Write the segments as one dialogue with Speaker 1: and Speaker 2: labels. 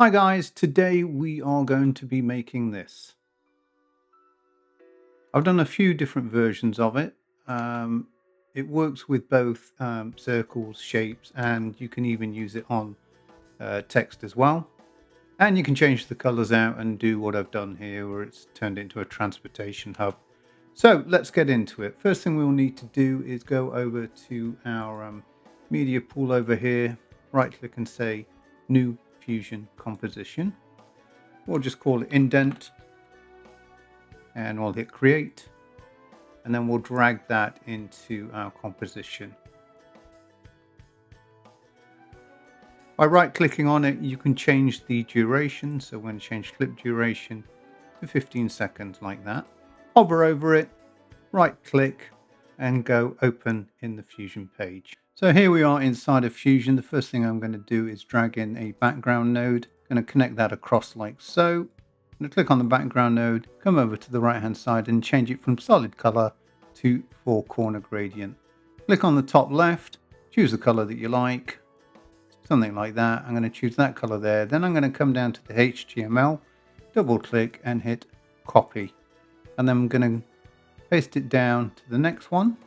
Speaker 1: Hi guys, today we are going to be making this. I've done a few different versions of it. Um, it works with both circles, shapes, and you can even use it on text as well. And you can change the colors out and do what I've done here, where it's turned into a transportation hub. So let's get into it. First thing we'll need to do is go over to our media pool over here, right click and say New Fusion Composition. We'll just call it Indent and we'll hit create, and then we'll drag that into our composition. By right clicking on it, you can change the duration. So we're going to change clip duration to 15 seconds like that. Hover over it, right click, and go open in the Fusion page. So here we are inside of Fusion. The first thing I'm going to do is drag in a background node. I'm going to connect that across like so. I'm going to click on the background node, come over to the right hand side and change it from solid color to 4-corner gradient. Click on the top left, choose the color that you like, something like that. I'm going to choose that color there. Then I'm going to come down to the HTML, double click and hit copy. And then I'm going to paste it down to the next one,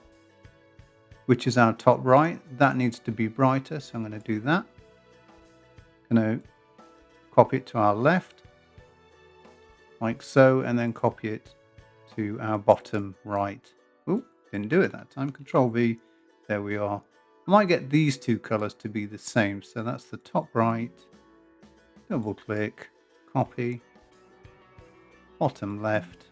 Speaker 1: which is our top right. That needs to be brighter, so I'm going to do that. I'm going to copy it to our left, like so, and then copy it to our bottom right. Oh, didn't do it that time. Control V, there we are. I might get these two colors to be the same. So that's the top right, double click, copy, bottom left,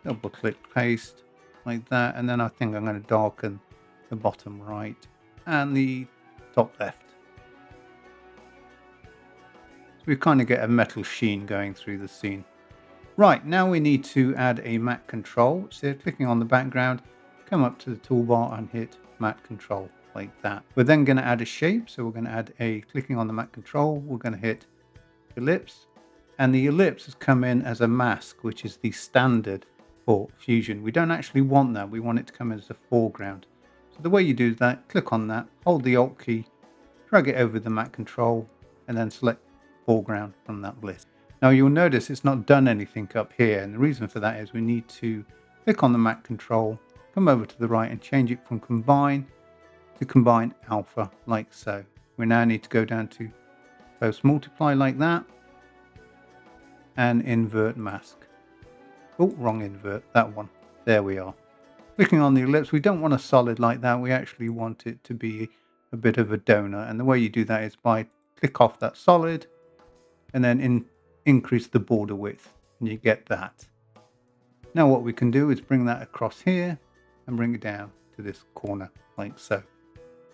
Speaker 1: double click, paste, like that. And then I think I'm going to darken the bottom right and the top left. So we kind of get a metal sheen going through the scene. Right, now we need to add a matte control. So clicking on the background, come up to the toolbar and hit matte control like that. We're then going to add a shape. So we're going to add clicking on the matte control, we're going to hit ellipse. And the ellipse has come in as a mask, which is the standard for Fusion. We don't actually want that. We want it to come in as a foreground. So the way you do that, click on that, hold the Alt key, drag it over the matte control, and then select foreground from that list. Now you'll notice it's not done anything up here, and the reason for that is we need to click on the matte control, come over to the right and change it from combine to combine alpha like so. We now need to go down to post multiply like that and invert mask. Oh, wrong invert, that one. There we are. Clicking on the ellipse, we don't want a solid like that. We actually want it to be a bit of a donut, and the way you do that is by click off that solid and then increase the border width, and you get that. Now what we can do is bring that across here and bring it down to this corner like so.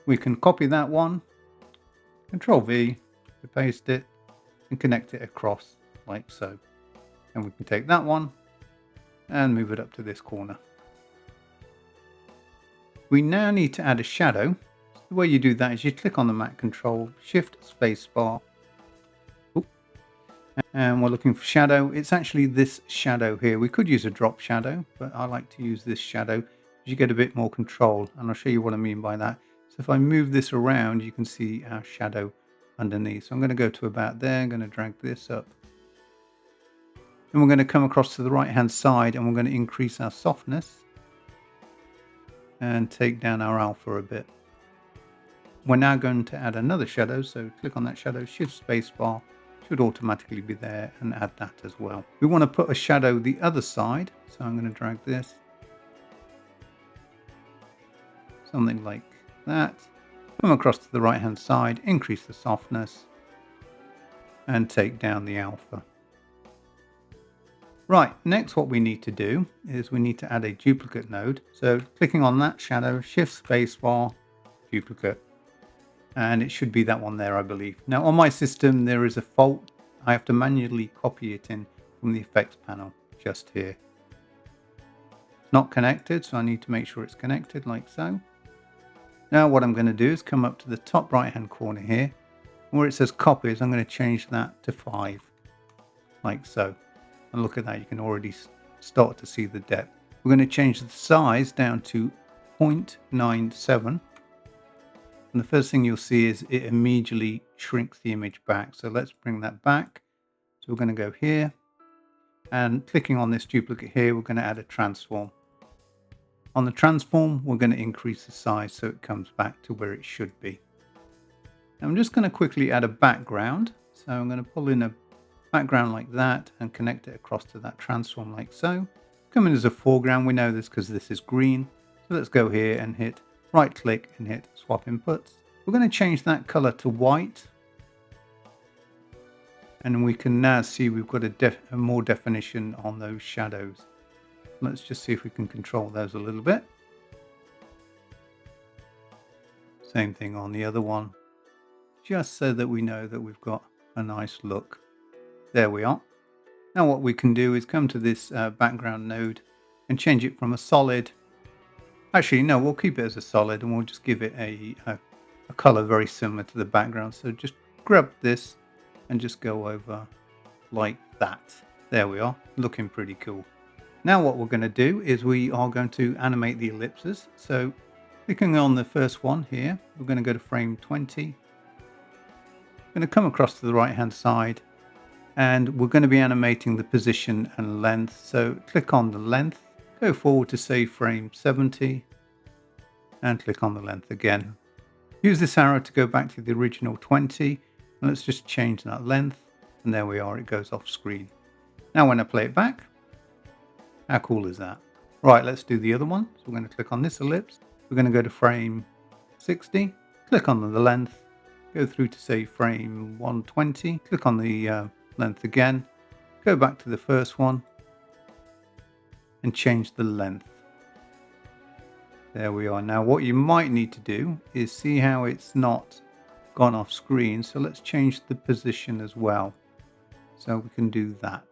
Speaker 1: We can copy that one, Control V to paste it and connect it across like so. And we can take that one and move it up to this corner. We now need to add a shadow. So the way you do that is you click on the matte control, shift space bar, and we're looking for shadow. It's actually this shadow here. We could use a drop shadow, but I like to use this shadow because you get a bit more control, and I'll show you what I mean by that. So if I move this around, you can see our shadow underneath. So I'm going to go to about there. I'm going to drag this up, and we're going to come across to the right hand side, and we're going to increase our softness and take down our alpha a bit. We're now going to add another shadow, so click on that shadow, shift space bar, should automatically be there, and add that as well. We want to put a shadow the other side, so I'm going to drag this something like that, come across to the right hand side, increase the softness and take down the alpha. Right, next what we need to do is we need to add a duplicate node. So clicking on that shadow, shift space bar, duplicate. And it should be that one there, I believe. Now on my system, there is a fault. I have to manually copy it in from the effects panel just here. It's not connected, so I need to make sure it's connected like so. Now what I'm going to do is come up to the top right hand corner here. Where it says copies, I'm going to change that to 5 like so. And look at that, you can already start to see the depth. We're going to change the size down to 0.97. And the first thing you'll see is it immediately shrinks the image back. So let's bring that back. So we're going to go here and clicking on this duplicate here, we're going to add a transform. On the transform, we're going to increase the size so it comes back to where it should be. Now I'm just going to quickly add a background. So I'm going to pull in a background like that and connect it across to that transform like so. Come in as a foreground. We know this because this is green. So let's go here and hit right click and hit swap inputs. We're going to change that color to white. And we can now see we've got a more definition on those shadows. Let's just see if we can control those a little bit. Same thing on the other one, just so that we know that we've got a nice look. There we are. Now what we can do is come to this background node and change it from a solid. Actually, no, we'll keep it as a solid and we'll just give it a color very similar to the background. So just grab this and just go over like that. There we are, looking pretty cool. Now what we're going to do is we are going to animate the ellipses. So clicking on the first one here, we're going to go to frame 20. We're going to come across to the right hand side and we're going to be animating the position and length. So click on the length, go forward to say frame 70 and click on the length again. Use this arrow to go back to the original 20 and let's just change that length and there we are, it goes off screen. Now when I play it back, how cool is that? Right, let's do the other one. So we're going to click on this ellipse. We're going to go to frame 60, click on the length, go through to say frame 120, click on the length again, go back to the first one and change the length. There we are. Now what you might need to do is see how it's not gone off screen. So let's change the position as well. So we can do that.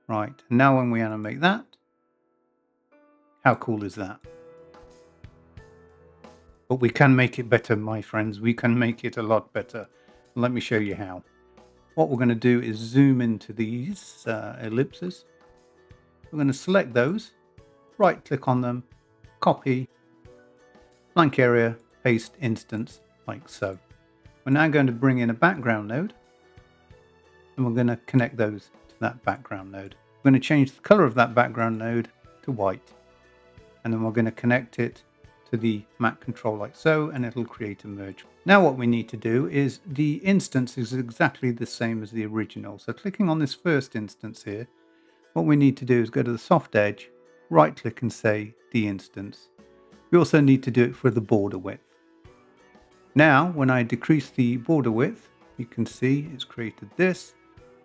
Speaker 1: Right, and now when we animate that, how cool is that? But we can make it better, my friends. We can make it a lot better. Let me show you how. What we're going to do is zoom into these ellipses. We're going to select those, right click on them, copy, blank area, paste instance, like so. We're now going to bring in a background node and we're going to connect those to that background node. We're going to change the color of that background node to white. And then we're going to connect it to the matte control like so, and it'll create a merge. Now what we need to do is the instance is exactly the same as the original. So clicking on this first instance here, what we need to do is go to the soft edge, right click and say the instance. We also need to do it for the border width. Now when I decrease the border width, you can see it's created this.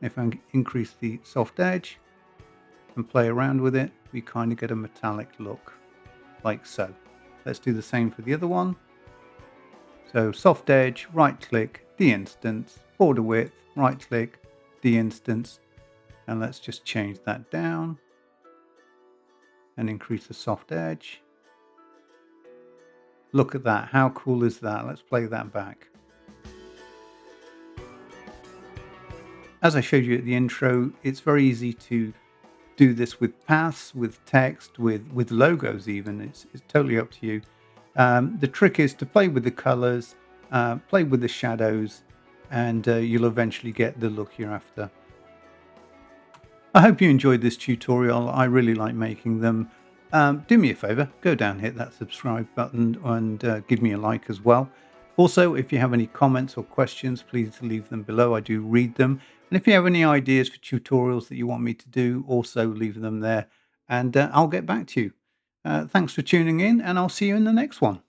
Speaker 1: If I increase the soft edge and play around with it, we kind of get a metallic look like so. Let's do the same for the other one. So soft edge, right click, the instance, border width, right click, the instance, and let's just change that down and increase the soft edge. Look at that, how cool is that? Let's play that back. As I showed you at the intro, it's very easy to do this with paths, with text, with logos even. It's totally up to you. The trick is to play with the colors, play with the shadows, and you'll eventually get the look you're after. I hope you enjoyed this tutorial. I really like making them. Do me a favor, go down, hit that subscribe button and give me a like as well. Also, if you have any comments or questions, please leave them below. I do read them. And if you have any ideas for tutorials that you want me to do, also leave them there and I'll get back to you. Thanks for tuning in and I'll see you in the next one.